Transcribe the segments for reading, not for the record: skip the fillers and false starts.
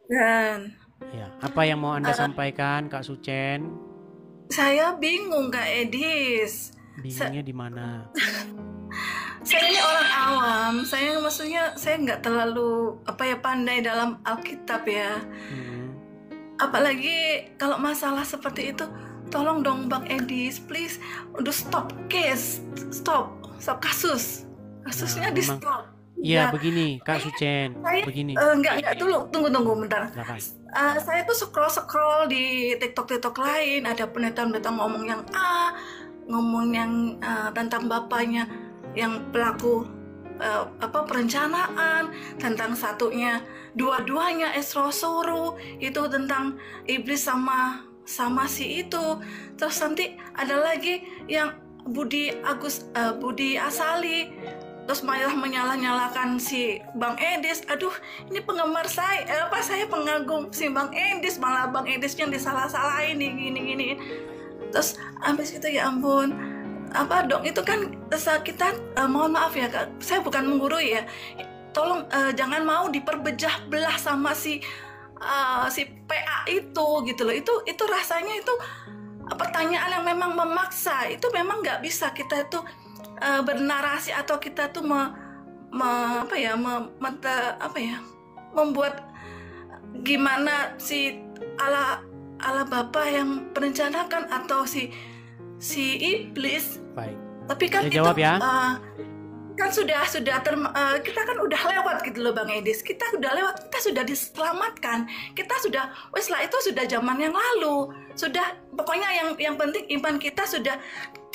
Dan Ya, apa yang mau Anda eh, sampaikan, Kak Sucen? saya bingung Kak Edis. Sa- Bingungnya di mana? saya ini orang awam. Saya maksudnya saya nggak terlalu apa ya pandai dalam Alkitab ya. Mm-mm. Apalagi kalau masalah seperti itu, tolong dong Bang Edis, please, udah stop case, stop kasus, Nah, kasusnya di memang stop. iya Ya, begini, Kak saya, Sucen, saya begini. nggak dulu, tunggu bentar. Silakan. Saya tuh scroll di TikTok lain, ada pendeta-pendeta ngomong yang A, ngomong yang tentang bapaknya, yang pelaku apa perencanaan, tentang satunya dua-duanya Esrosuru itu tentang iblis sama si itu. Terus nanti ada lagi yang Budi Asali, terus malah menyalah-nyalakan si Bang Edis. Aduh, ini penggemar saya pengagum si Bang Edis, malah Bang Edis yang disalah-salahin nih gini-gini. Terus habis itu ya ampun, apa dong itu kan kita mohon maaf ya Kak, saya bukan menggurui ya, tolong jangan mau diperbejah belah sama si PA itu gitu loh. Itu rasanya itu pertanyaan yang memang memaksa. Itu memang nggak bisa kita itu bernarasi atau kita tuh apa ya apa ya membuat gimana si ala ala Bapa yang merencanakan atau si iblis. Baik. Tapi kan Saya itu jawab ya. kan kita kan udah lewat gitu loh Bang Edis, kita udah lewat, kita sudah diselamatkan, kita sudah wes lah, itu sudah zaman yang lalu, sudah pokoknya yang penting iman kita sudah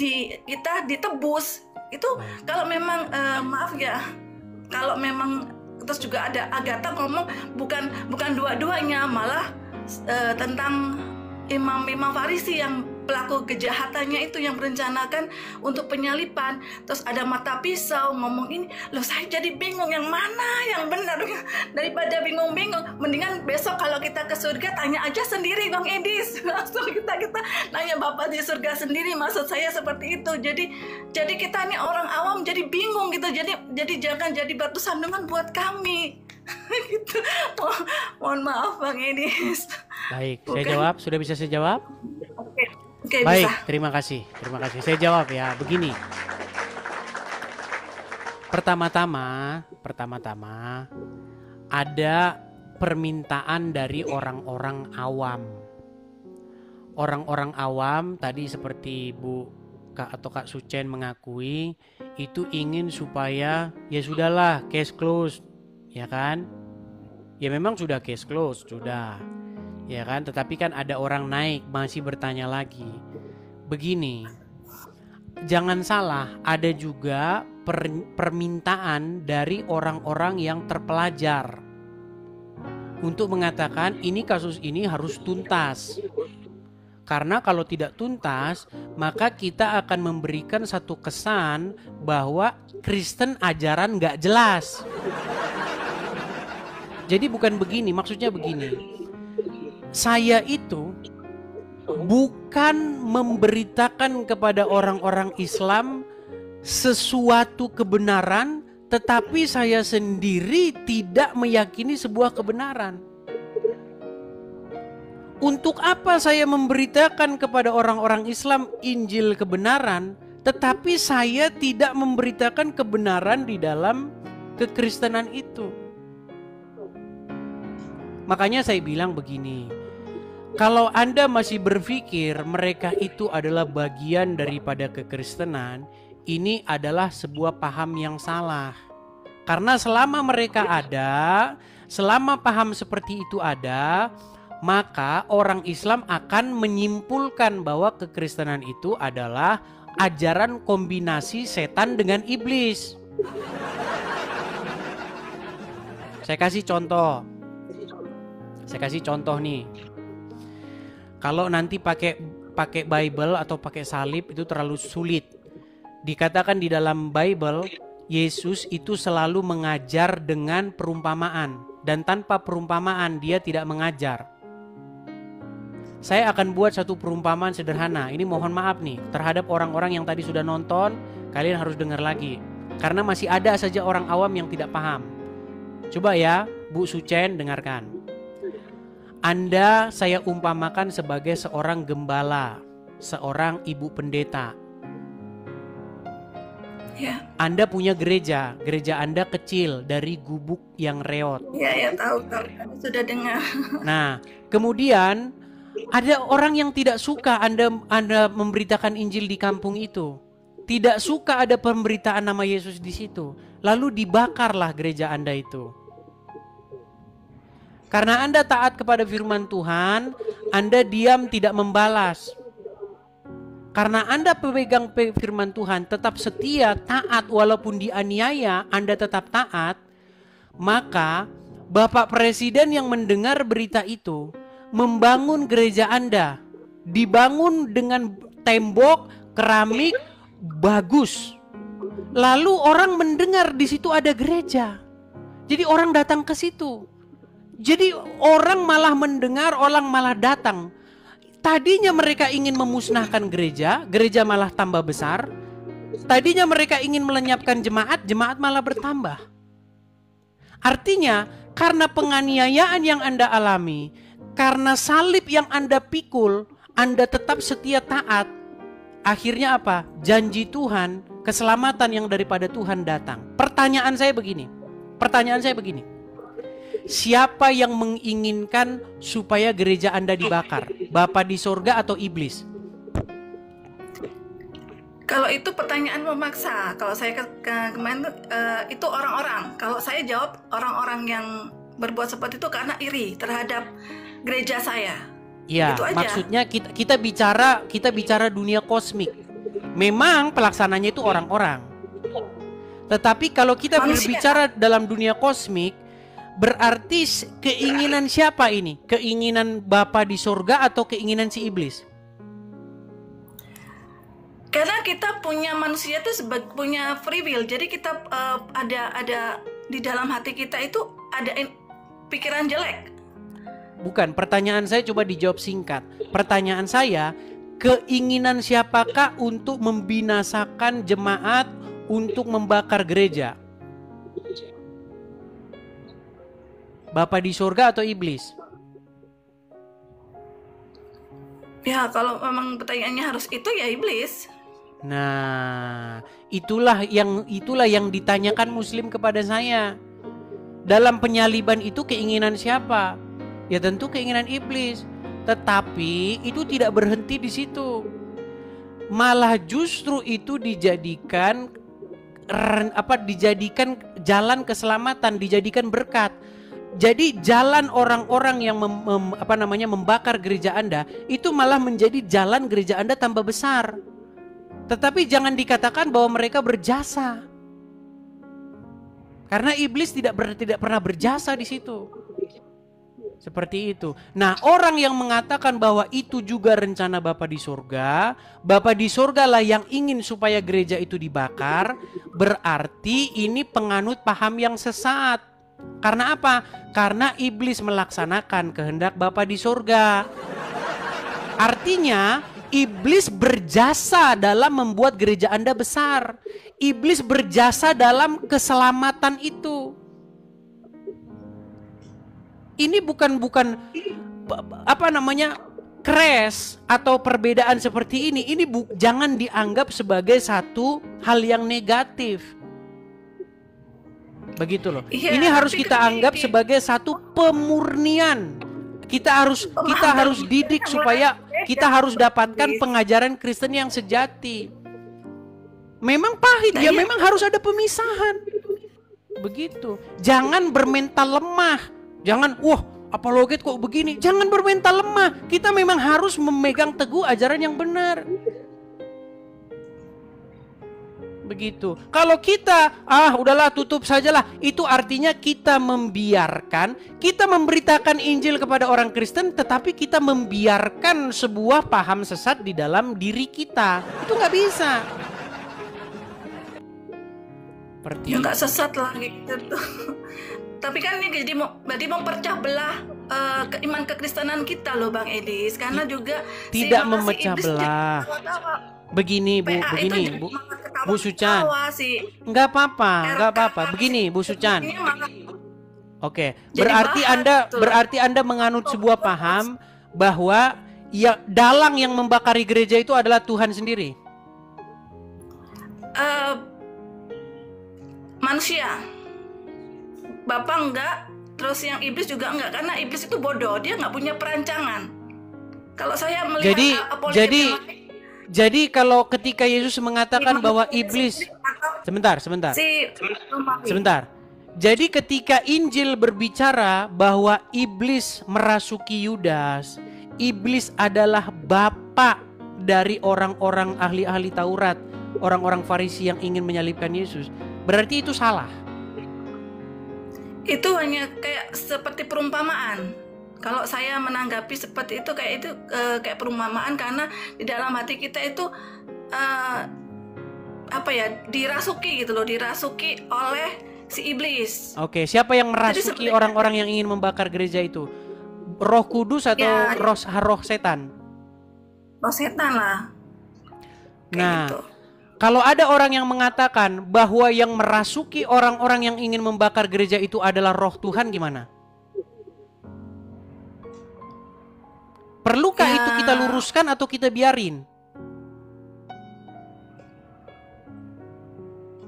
kita ditebus itu. Baik. Kalau memang maaf ya, kalau memang terus juga ada Agatha ngomong bukan dua-duanya, malah tentang imam-imam Farisi yang pelaku kejahatannya itu yang merencanakan untuk penyalipan. Terus ada mata pisau ngomong ini, loh saya jadi bingung yang mana yang benar. Daripada bingung-bingung, mendingan besok kalau kita ke surga tanya aja sendiri Bang Edis. Langsung kita nanya Bapak di surga sendiri, maksud saya seperti itu. Jadi kita ini orang awam jadi bingung gitu. Jadi jangan jadi batu sandungan buat kami. Gitu. Mohon maaf Bang Edis. Baik, saya Bukan. jawab. Sudah bisa saya jawab? Oke, oke Baik, bisa. terima kasih. Terima kasih. Saya jawab ya. Begini. Pertama-tama ada permintaan dari orang-orang awam. Orang-orang awam tadi seperti Bu Kak atau Kak Sucen mengakui itu ingin supaya ya sudahlah case closed, ya kan? Ya memang sudah case closed, sudah. Ya kan? Tetapi kan ada orang naik masih bertanya lagi. Begini, jangan salah, ada juga permintaan dari orang-orang yang terpelajar untuk mengatakan ini kasus ini harus tuntas. Karena kalau tidak tuntas, maka kita akan memberikan satu kesan bahwa Kristen ajaran gak jelas. Jadi bukan begini, maksudnya begini. Saya itu bukan memberitakan kepada orang-orang Islam sesuatu kebenaran, tetapi saya sendiri tidak meyakini sebuah kebenaran. Untuk apa saya memberitakan kepada orang-orang Islam Injil kebenaran, tetapi saya tidak memberitakan kebenaran di dalam kekristenan itu? Makanya saya bilang begini, kalau Anda masih berpikir mereka itu adalah bagian daripada kekristenan, ini adalah sebuah paham yang salah. Karena selama mereka ada, selama paham seperti itu ada, maka orang Islam akan menyimpulkan bahwa kekristenan itu adalah ajaran kombinasi setan dengan iblis. Saya kasih contoh nih. Kalau nanti pakai Bible atau pakai salib itu terlalu sulit. Dikatakan di dalam Bible, Yesus itu selalu mengajar dengan perumpamaan, dan tanpa perumpamaan dia tidak mengajar. Saya akan buat satu perumpamaan sederhana. Ini mohon maaf nih terhadap orang-orang yang tadi sudah nonton, kalian harus dengar lagi. Karena masih ada saja orang awam yang tidak paham. Coba ya, Bu Sucen dengarkan. Anda saya umpamakan sebagai seorang gembala, seorang ibu pendeta. Ya, Anda punya gereja Anda kecil dari gubuk yang reot. ya, tahu, sudah dengar. Nah, kemudian ada orang yang tidak suka Anda memberitakan Injil di kampung itu. Tidak suka ada pemberitaan nama Yesus di situ. Lalu dibakarlah gereja Anda itu. Karena Anda taat kepada firman Tuhan, Anda diam tidak membalas. Karena Anda pemegang firman Tuhan, tetap setia, taat walaupun dianiaya, Anda tetap taat, maka Bapak Presiden yang mendengar berita itu membangun gereja Anda. Dibangun dengan tembok, keramik, bagus. Lalu orang mendengar di situ ada gereja. Jadi orang datang ke situ. Jadi orang malah mendengar, orang malah datang. Tadinya mereka ingin memusnahkan gereja malah tambah besar. Tadinya mereka ingin melenyapkan jemaat malah bertambah. Artinya, karena penganiayaan yang Anda alami, karena salib yang Anda pikul, Anda tetap setia taat. Akhirnya apa? Janji Tuhan, keselamatan yang daripada Tuhan datang. Pertanyaan saya begini. Siapa yang menginginkan supaya gereja Anda dibakar? Bapa di sorga atau iblis? Kalau itu pertanyaan memaksa. Kalau saya kemarin itu orang-orang. Kalau saya jawab orang-orang yang berbuat seperti itu karena iri terhadap gereja saya. Ya, maksudnya kita bicara dunia kosmik. Memang pelaksananya itu orang-orang. Tetapi kalau kita berbicara dalam dunia kosmik, berarti keinginan siapa ini? Keinginan Bapa di sorga atau keinginan si iblis? Karena kita punya manusia itu punya free will. Jadi kita ada di dalam hati kita itu ada pikiran jelek. Bukan, pertanyaan saya coba dijawab singkat. Pertanyaan saya, keinginan siapakah untuk membinasakan jemaat, untuk membakar gereja? Bapa di surga atau iblis? Ya, kalau memang pertanyaannya harus itu ya iblis. Nah, itulah yang ditanyakan Muslim kepada saya. Dalam penyaliban itu keinginan siapa? Ya tentu keinginan iblis. Tetapi itu tidak berhenti di situ. Malah justru itu dijadikan jalan keselamatan, dijadikan berkat. Jadi jalan orang-orang yang membakar gereja Anda itu malah menjadi jalan gereja Anda tambah besar. Tetapi jangan dikatakan bahwa mereka berjasa. Karena iblis tidak pernah berjasa di situ. Seperti itu. Nah, orang yang mengatakan bahwa itu juga rencana Bapa di surga, Bapa di surga lah yang ingin supaya gereja itu dibakar, berarti ini penganut paham yang sesat. Karena apa? Karena iblis melaksanakan kehendak Bapa di surga. Artinya, iblis berjasa dalam membuat gereja Anda besar. Iblis berjasa dalam keselamatan itu. Ini bukan crash atau perbedaan seperti ini. Ini jangan dianggap sebagai satu hal yang negatif. Begitu loh. Ya, ini harus kita anggap sebagai satu pemurnian. Kita harus didik supaya kita harus dapatkan pengajaran Kristen yang sejati. Memang pahit, ya memang harus ada pemisahan. Begitu. Jangan bermental lemah. Jangan, apologet kok begini. Jangan bermental lemah. Kita memang harus memegang teguh ajaran yang benar. Begitu. Kalau kita, udahlah tutup sajalah. Itu artinya kita memberitakan Injil kepada orang Kristen, tetapi kita membiarkan sebuah paham sesat di dalam diri kita. Itu nggak bisa. Ya nggak sesat lah gitu. Tapi kan ini jadi mempercah belah iman kekristenan kita loh Bang Edis. Karena juga tidak memecah belah. Begini Bu Sucan. Enggak apa-apa. Begini Bu Sucan. Oke, Jadi bahan, gitu loh. berarti Anda menganut sebuah paham bahwa ya dalang yang membakari gereja itu adalah Tuhan sendiri. Manusia, Bapak enggak, terus yang iblis juga enggak, karena iblis itu bodoh, dia nggak punya perancangan. Kalau saya melihat Jadi kalau ketika Yesus mengatakan bahwa iblis, sebentar. Sebentar. Jadi ketika Injil berbicara bahwa iblis merasuki Yudas, iblis adalah bapak dari orang-orang ahli-ahli Taurat, orang-orang Farisi yang ingin menyalibkan Yesus, berarti itu salah. Itu hanya kayak seperti perumpamaan. Kalau saya menanggapi seperti itu kayak perumpamaan, karena di dalam hati kita itu dirasuki gitu loh, dirasuki oleh si iblis. Oke, siapa yang merasuki orang-orang yang ingin membakar gereja itu? Roh Kudus atau roh setan? Roh setan lah. Nah, gitu. Kalau ada orang yang mengatakan bahwa yang merasuki orang-orang yang ingin membakar gereja itu adalah roh Tuhan, gimana? Perlukah itu kita luruskan atau kita biarin?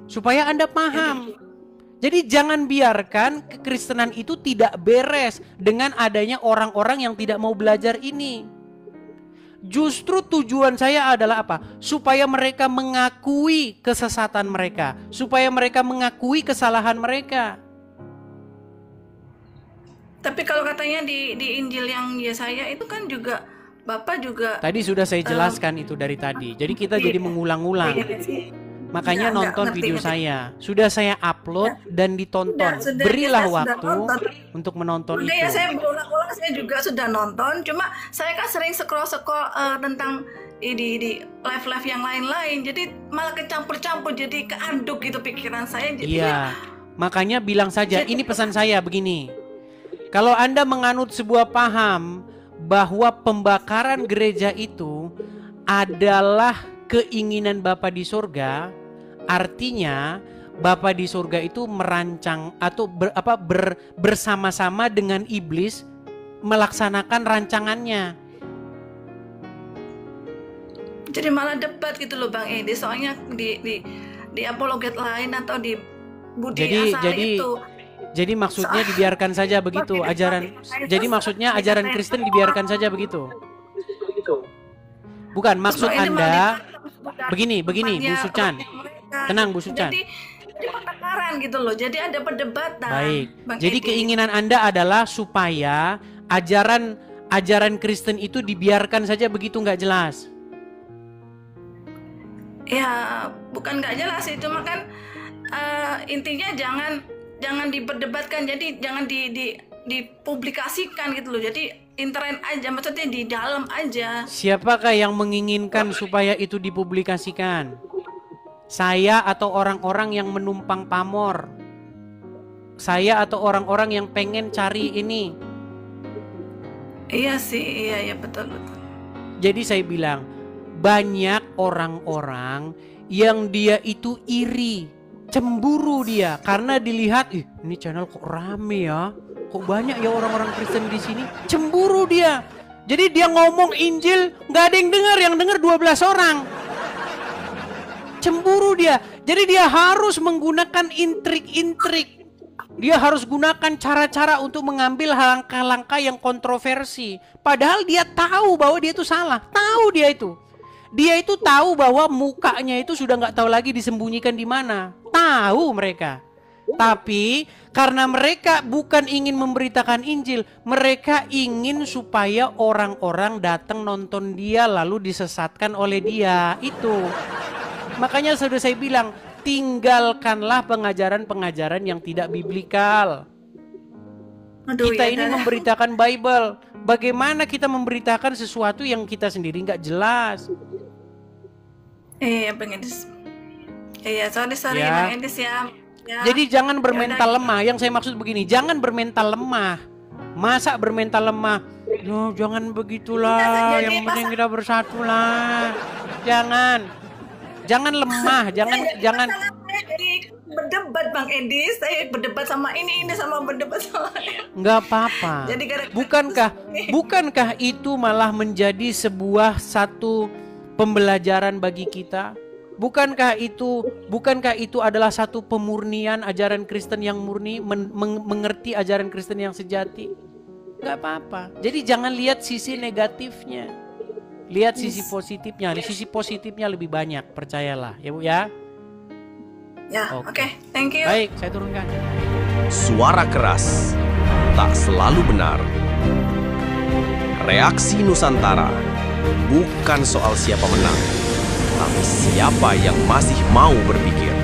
Supaya Anda paham. Jadi jangan biarkan kekristenan itu tidak beres dengan adanya orang-orang yang tidak mau belajar ini. Justru tujuan saya adalah apa? Supaya mereka mengakui kesesatan mereka, supaya mereka mengakui kesalahan mereka. Tapi kalau katanya di Injil yang Yesaya itu kan juga Bapak juga. Tadi sudah saya jelaskan itu dari tadi. Jadi kita jadi mengulang-ulang. Makanya nonton video saya. Sudah saya upload dan ditonton. Berilah waktu untuk menonton itu. Ya, saya berulang-ulang, saya juga sudah nonton. Cuma saya kan sering scroll tentang di live-live yang lain-lain. Jadi malah kecampur-campur, jadi keanduk gitu pikiran saya. Jadi iya. Makanya bilang saja, ini pesan saya begini. Kalau Anda menganut sebuah paham bahwa pembakaran gereja itu adalah keinginan Bapa di surga, artinya Bapa di surga itu merancang atau bersama-sama dengan iblis melaksanakan rancangannya. Jadi malah debat gitu loh Bang Edi, soalnya di apologet lain atau di Budi Asari itu. Jadi maksudnya dibiarkan saja begitu ajaran. Jadi maksudnya ajaran Kristen dibiarkan saja begitu. Bukan, maksud Anda begini Bu Sucan. Tenang Bu Sucan. Jadi pertengkaran gitu loh. Jadi ada perdebatan. Baik. Jadi keinginan Anda adalah supaya ajaran Kristen itu dibiarkan saja begitu nggak jelas. Ya, bukan nggak jelas sih, cuma kan intinya jangan diperdebatkan. Jadi jangan dipublikasikan gitu loh. Jadi internet aja, maksudnya di dalam aja. Siapakah yang menginginkan supaya itu dipublikasikan? Saya atau orang-orang yang menumpang pamor? Saya atau orang-orang yang pengen cari ini? Iya sih, iya betul. Jadi saya bilang, banyak orang-orang yang dia itu iri, cemburu dia karena dilihat, ini channel kok rame ya, kok banyak ya orang-orang Kristen di sini. Cemburu dia. Jadi dia ngomong Injil nggak ada yang dengar 12 orang. Cemburu dia. Jadi dia harus menggunakan intrik-intrik. Dia harus gunakan cara-cara untuk mengambil langkah-langkah yang kontroversi. Padahal dia tahu bahwa dia itu salah. Tahu dia itu. Dia itu tahu bahwa mukanya itu sudah nggak tahu lagi disembunyikan di mana. Tahu mereka. Tapi karena mereka bukan ingin memberitakan Injil, mereka ingin supaya orang-orang datang nonton dia lalu disesatkan oleh dia. Itu. Makanya sudah saya bilang, tinggalkanlah pengajaran-pengajaran yang tidak biblikal. Kita ini memberitakan Bible. Bagaimana kita memberitakan sesuatu yang kita sendiri nggak jelas? Bang Edis. Sorry ya. Bang Edis ya. Jadi jangan bermental lemah. Yang saya maksud begini, jangan bermental lemah. Masa bermental lemah? No, jangan begitulah. Yang penting kita bersatu lah. Jangan lemah, jangan. berdebat Bang Edi, saya berdebat sama ini sama berdebat sama Nggak apa-apa. Jadi Bukankah itu malah menjadi sebuah satu pembelajaran bagi kita? Bukankah itu adalah satu pemurnian ajaran Kristen yang murni, mengerti ajaran Kristen yang sejati? Nggak apa-apa. Jadi jangan lihat sisi negatifnya, lihat sisi positifnya. Sisi positifnya lebih banyak, percayalah ya Bu ya. Ya, oke. Thank you. Baik, saya turunkan. Suara keras tak selalu benar. Reaksi Nusantara bukan soal siapa menang, tapi siapa yang masih mau berpikir.